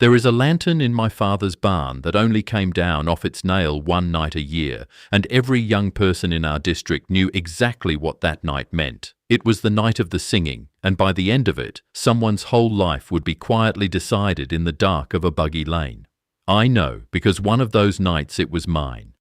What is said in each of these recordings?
There is a lantern in my father's barn that only came down off its nail one night a year, and every young person in our district knew exactly what that night meant. It was the night of the singing, and by the end of it, someone's whole life would be quietly decided in the dark of a buggy lane. I know, because one of those nights it was mine.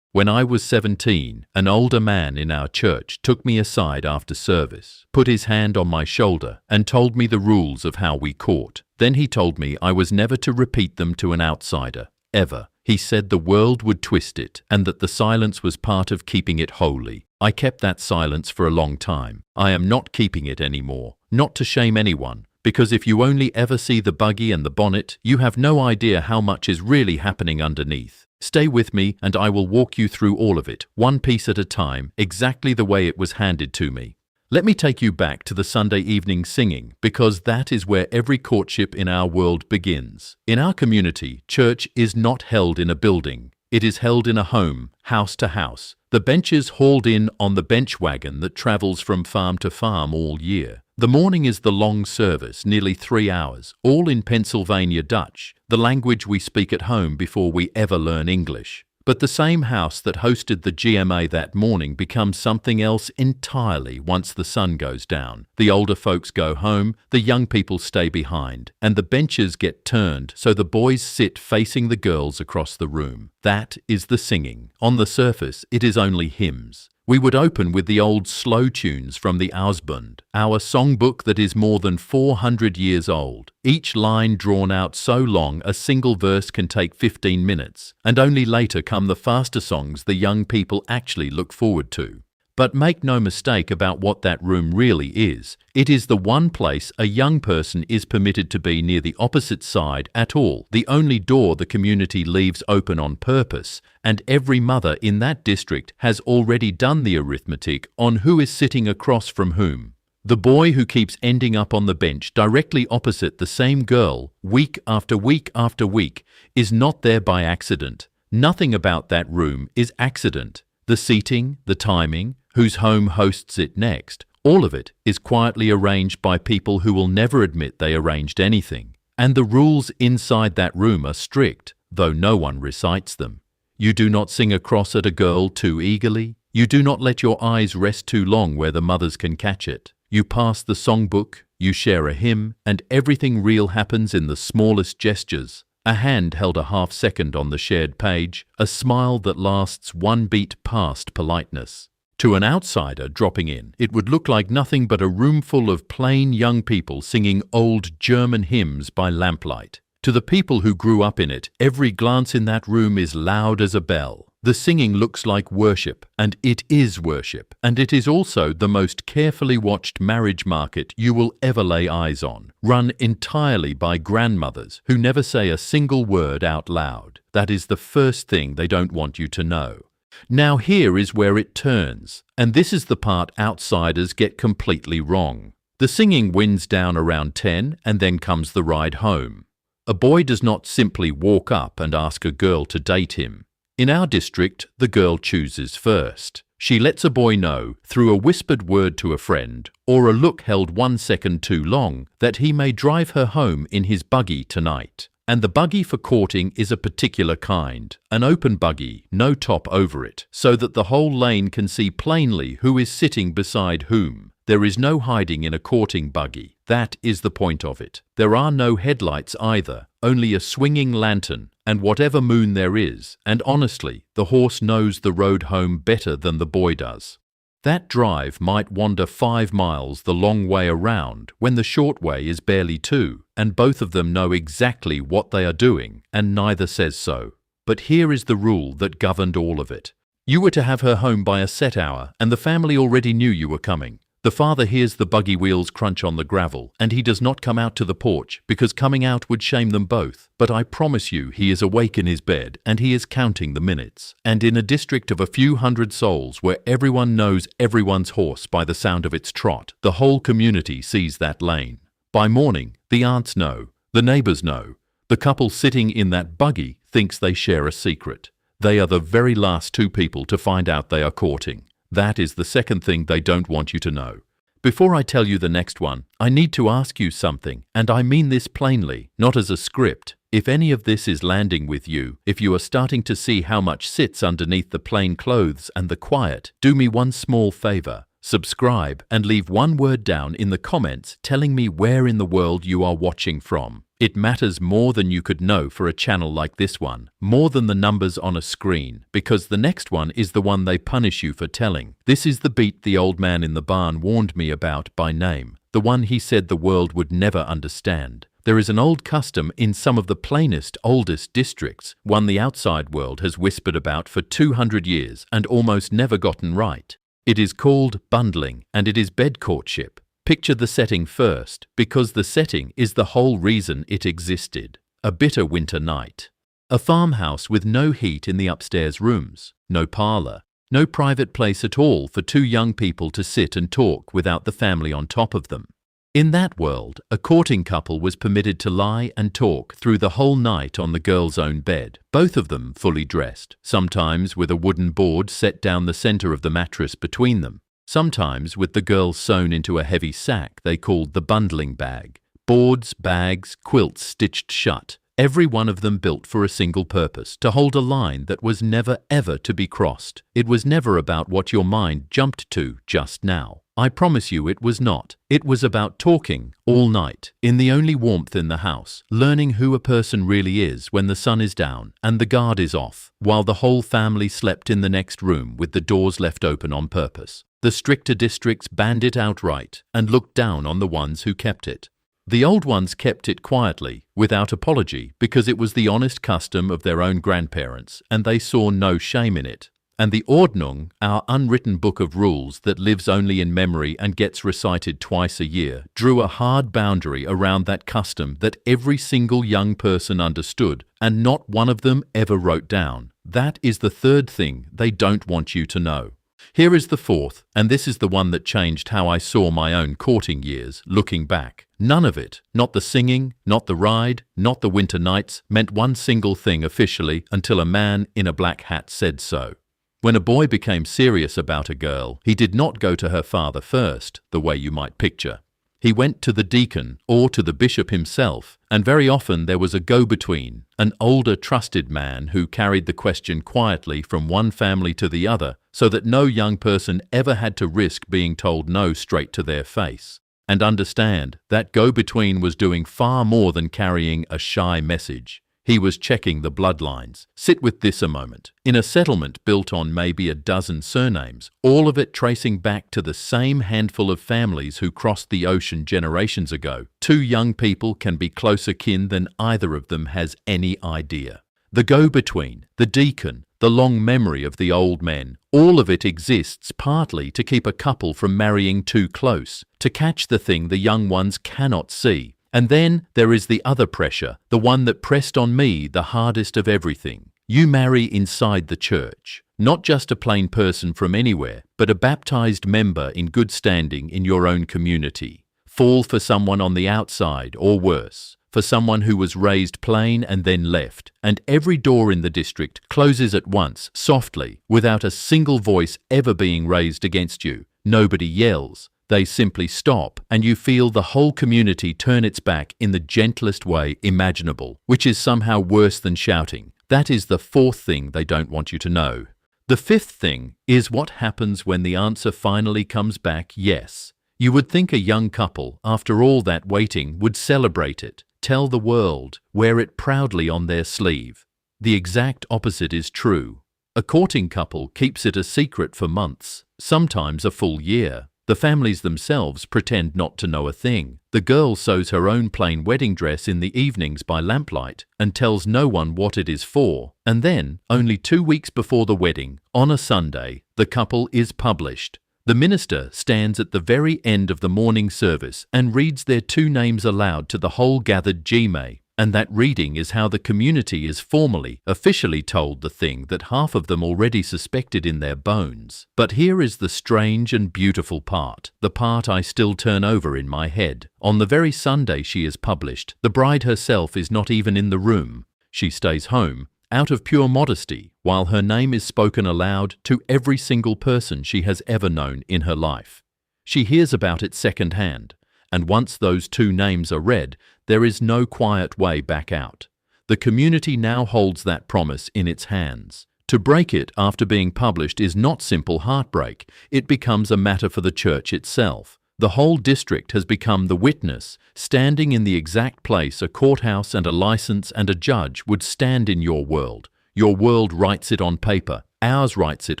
When I was 17, an older man in our church took me aside after service, put his hand on my shoulder, and told me the rules of how we court. Then he told me I was never to repeat them to an outsider, ever. He said the world would twist it, and that the silence was part of keeping it holy. I kept that silence for a long time. I am not keeping it anymore, not to shame anyone, because if you only ever see the buggy and the bonnet, you have no idea how much is really happening underneath. Stay with me and I will walk you through all of it, one piece at a time, exactly the way it was handed to me. Let me take you back to the Sunday evening singing, because that is where every courtship in our world begins. In our community, church is not held in a building. It is held in a home, house to house. The benches hauled in on the bench wagon that travels from farm to farm all year. The morning is the long service, nearly 3 hours, all in Pennsylvania Dutch, the language we speak at home before we ever learn English. But the same house that hosted the GMA that morning becomes something else entirely once the sun goes down. The older folks go home, the young people stay behind, and the benches get turned so the boys sit facing the girls across the room. That is the singing. On the surface, it is only hymns. We would open with the old slow tunes from the Ausbund, our songbook that is more than 400 years old. Each line drawn out so long a single verse can take 15 minutes, and only later come the faster songs the young people actually look forward to. But make no mistake about what that room really is. It is the one place a young person is permitted to be near the opposite side at all, the only door the community leaves open on purpose, and every mother in that district has already done the arithmetic on who is sitting across from whom. The boy who keeps ending up on the bench directly opposite the same girl, week after week after week, is not there by accident. Nothing about that room is accident. The seating, the timing, whose home hosts it next, all of it is quietly arranged by people who will never admit they arranged anything. And the rules inside that room are strict, though no one recites them. You do not sing across at a girl too eagerly. You do not let your eyes rest too long where the mothers can catch it. You pass the songbook, you share a hymn, and everything real happens in the smallest gestures. A hand held a half second on the shared page, a smile that lasts one beat past politeness. To an outsider dropping in, it would look like nothing but a room full of plain young people singing old German hymns by lamplight. To the people who grew up in it, every glance in that room is loud as a bell. The singing looks like worship, and it is worship, and it is also the most carefully watched marriage market you will ever lay eyes on, run entirely by grandmothers who never say a single word out loud. That is the first thing they don't want you to know. Now here is where it turns, and this is the part outsiders get completely wrong. The singing winds down around 10, and then comes the ride home. A boy does not simply walk up and ask a girl to date him. In our district, the girl chooses first. She lets a boy know, through a whispered word to a friend, or a look held 1 second too long, that he may drive her home in his buggy tonight. And the buggy for courting is a particular kind, an open buggy, no top over it, so that the whole lane can see plainly who is sitting beside whom. There is no hiding in a courting buggy. That is the point of it. There are no headlights either, only a swinging lantern, and whatever moon there is, and honestly, the horse knows the road home better than the boy does. That drive might wander 5 miles the long way around when the short way is barely 2, and both of them know exactly what they are doing, and neither says so. But here is the rule that governed all of it. You were to have her home by a set hour, and the family already knew you were coming. The father hears the buggy wheels crunch on the gravel, and he does not come out to the porch, because coming out would shame them both. But I promise you he is awake in his bed, and he is counting the minutes. And in a district of a few hundred souls, where everyone knows everyone's horse by the sound of its trot, the whole community sees that lane. By morning, the aunts know, the neighbors know. The couple sitting in that buggy thinks they share a secret. They are the very last 2 people to find out they are courting. That is the second thing they don't want you to know. Before I tell you the next one, I need to ask you something, and I mean this plainly, not as a script. If any of this is landing with you, if you are starting to see how much sits underneath the plain clothes and the quiet, do me one small favor. Subscribe and leave one word down in the comments telling me where in the world you are watching from. It matters more than you could know for a channel like this one, more than the numbers on a screen, because the next one is the one they punish you for telling. This is the beat the old man in the barn warned me about by name, the one he said the world would never understand. There is an old custom in some of the plainest, oldest districts, one the outside world has whispered about for 200 years and almost never gotten right. It is called bundling, and it is bed courtship. Picture the setting first, because the setting is the whole reason it existed. A bitter winter night. A farmhouse with no heat in the upstairs rooms, no parlour, no private place at all for two young people to sit and talk without the family on top of them. In that world, a courting couple was permitted to lie and talk through the whole night on the girl's own bed, both of them fully dressed, sometimes with a wooden board set down the center of the mattress between them, sometimes with the girl sewn into a heavy sack they called the bundling bag. Boards, bags, quilts stitched shut, every one of them built for a single purpose, to hold a line that was never ever to be crossed. It was never about what your mind jumped to just now. I promise you it was not. It was about talking all night, in the only warmth in the house, learning who a person really is when the sun is down and the guard is off, while the whole family slept in the next room with the doors left open on purpose. The stricter districts banned it outright and looked down on the ones who kept it. The old ones kept it quietly, without apology, because it was the honest custom of their own grandparents, and they saw no shame in it. And the Ordnung, our unwritten book of rules that lives only in memory and gets recited twice a year, drew a hard boundary around that custom that every single young person understood, and not one of them ever wrote down. That is the third thing they don't want you to know. Here is the fourth, and this is the one that changed how I saw my own courting years, looking back. None of it, not the singing, not the ride, not the winter nights, meant one single thing officially until a man in a black hat said so. When a boy became serious about a girl, he did not go to her father first, the way you might picture. He went to the deacon or to the bishop himself, and very often there was a go-between, an older trusted man who carried the question quietly from one family to the other, so that no young person ever had to risk being told no straight to their face. And understand, that go-between was doing far more than carrying a shy message. He was checking the bloodlines. Sit with this a moment. In a settlement built on maybe a dozen surnames, all of it tracing back to the same handful of families who crossed the ocean generations ago, two young people can be closer kin than either of them has any idea. The go-between, the deacon, the long memory of the old men, all of it exists partly to keep a couple from marrying too close, to catch the thing the young ones cannot see. And then there is the other pressure, the one that pressed on me the hardest of everything. You marry inside the church, not just a plain person from anywhere, but a baptized member in good standing in your own community. Fall for someone on the outside, or worse, for someone who was raised plain and then left, and every door in the district closes at once, softly, without a single voice ever being raised against you. Nobody yells. They simply stop, and you feel the whole community turn its back in the gentlest way imaginable, which is somehow worse than shouting. That is the fourth thing they don't want you to know. The fifth thing is what happens when the answer finally comes back yes. You would think a young couple, after all that waiting, would celebrate it, tell the world, wear it proudly on their sleeve. The exact opposite is true. A courting couple keeps it a secret for months, sometimes a full year. The families themselves pretend not to know a thing. The girl sews her own plain wedding dress in the evenings by lamplight and tells no one what it is for. And then, only 2 weeks before the wedding, on a Sunday, the couple is published. The minister stands at the very end of the morning service and reads their two names aloud to the whole gathered Gme. And that reading is how the community is formally, officially told the thing that half of them already suspected in their bones. But here is the strange and beautiful part, the part I still turn over in my head. On the very Sunday she is published, the bride herself is not even in the room. She stays home, out of pure modesty, while her name is spoken aloud to every single person she has ever known in her life. She hears about it second-hand. And once those two names are read, there is no quiet way back out. The community now holds that promise in its hands. To break it after being published is not simple heartbreak. It becomes a matter for the church itself. The whole district has become the witness, standing in the exact place a courthouse and a license and a judge would stand in your world. Your world writes it on paper. Ours writes it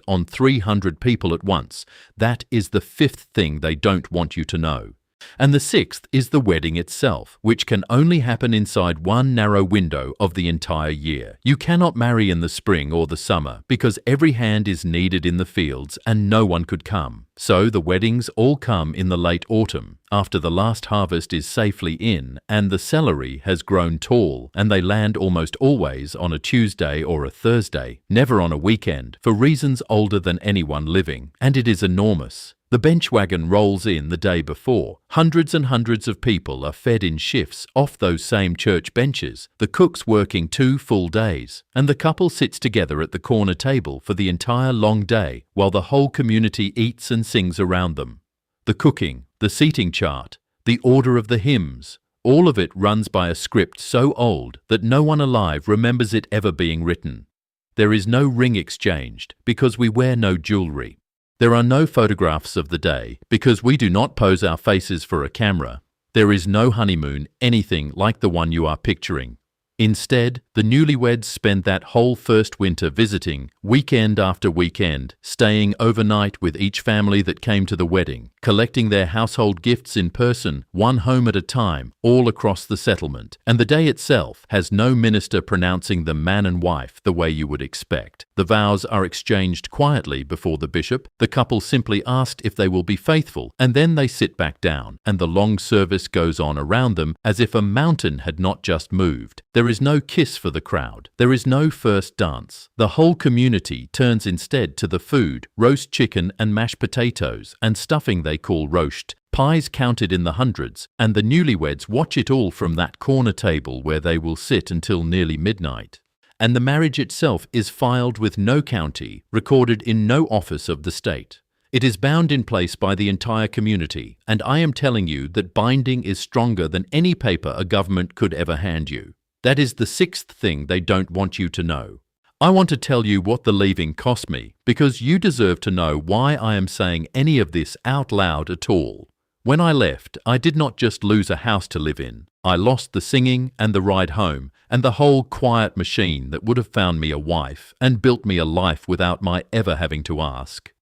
on 300 people at once. That is the fifth thing they don't want you to know. And the sixth is the wedding itself, which can only happen inside one narrow window of the entire year. You cannot marry in the spring or the summer because every hand is needed in the fields and no one could come. So the weddings all come in the late autumn, after the last harvest is safely in and the celery has grown tall, and they land almost always on a Tuesday or a Thursday, never on a weekend, for reasons older than anyone living, and it is enormous. The bench wagon rolls in the day before. Hundreds and hundreds of people are fed in shifts off those same church benches, the cooks working 2 full days, and the couple sits together at the corner table for the entire long day while the whole community eats and sings around them. The cooking, the seating chart, the order of the hymns, all of it runs by a script so old that no one alive remembers it ever being written. There is no ring exchanged because we wear no jewelry. There are no photographs of the day because we do not pose our faces for a camera. There is no honeymoon, anything like the one you are picturing. Instead, the newlyweds spend that whole first winter visiting, weekend after weekend, staying overnight with each family that came to the wedding, collecting their household gifts in person, one home at a time, all across the settlement. And the day itself has no minister pronouncing them man and wife the way you would expect. The vows are exchanged quietly before the bishop. The couple simply asked if they will be faithful, and then they sit back down, and the long service goes on around them as if a mountain had not just moved. There is no kiss for the crowd. There is no first dance. The whole community turns instead to the food, roast chicken and mashed potatoes, and stuffing they call roast, pies counted in the hundreds, and the newlyweds watch it all from that corner table where they will sit until nearly midnight. And the marriage itself is filed with no county, recorded in no office of the state. It is bound in place by the entire community, and I am telling you that binding is stronger than any paper a government could ever hand you. That is the sixth thing they don't want you to know. I want to tell you what the leaving cost me, because you deserve to know why I am saying any of this out loud at all. When I left, I did not just lose a house to live in. I lost the singing and the ride home and the whole quiet machine that would have found me a wife and built me a life without my ever having to ask.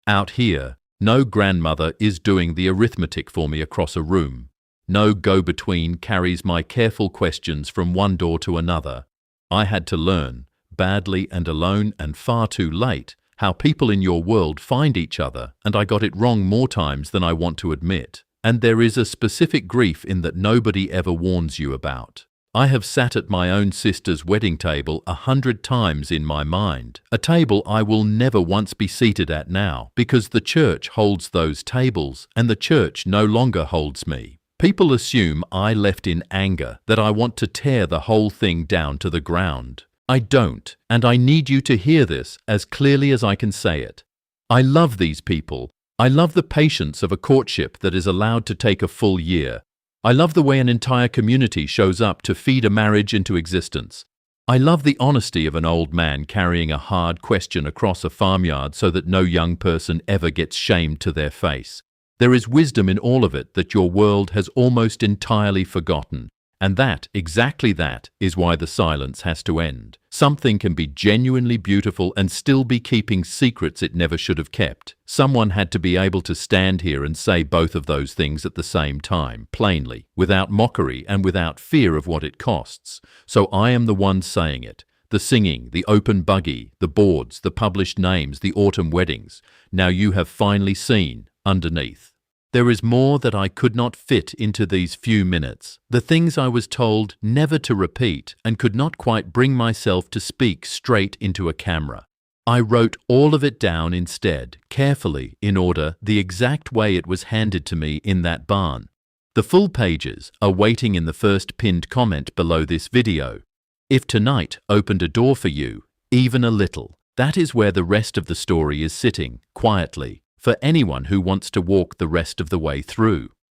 Out here, no grandmother is doing the arithmetic for me across a room. No go-between carries my careful questions from one door to another. I had to learn, badly and alone and far too late, how people in your world find each other, and I got it wrong more times than I want to admit. And there is a specific grief in that nobody ever warns you about. I have sat at my own sister's wedding table 100 times in my mind, a table I will never once be seated at now, because the church holds those tables, and the church no longer holds me. People assume I left in anger, that I want to tear the whole thing down to the ground. I don't, and I need you to hear this as clearly as I can say it. I love these people. I love the patience of a courtship that is allowed to take a full year. I love the way an entire community shows up to feed a marriage into existence. I love the honesty of an old man carrying a hard question across a farmyard so that no young person ever gets shamed to their face. There is wisdom in all of it that your world has almost entirely forgotten. And that, exactly that, is why the silence has to end. Something can be genuinely beautiful and still be keeping secrets it never should have kept. Someone had to be able to stand here and say both of those things at the same time, plainly, without mockery and without fear of what it costs. So I am the one saying it. The singing, the open buggy, the boards, the published names, the autumn weddings. Now you have finally seen underneath. There is more that I could not fit into these few minutes. The things I was told never to repeat and could not quite bring myself to speak straight into a camera. I wrote all of it down instead, carefully, in order, the exact way it was handed to me in that barn. The full pages are waiting in the first pinned comment below this video. If tonight opened a door for you, even a little, that is where the rest of the story is sitting, quietly, for anyone who wants to walk the rest of the way through.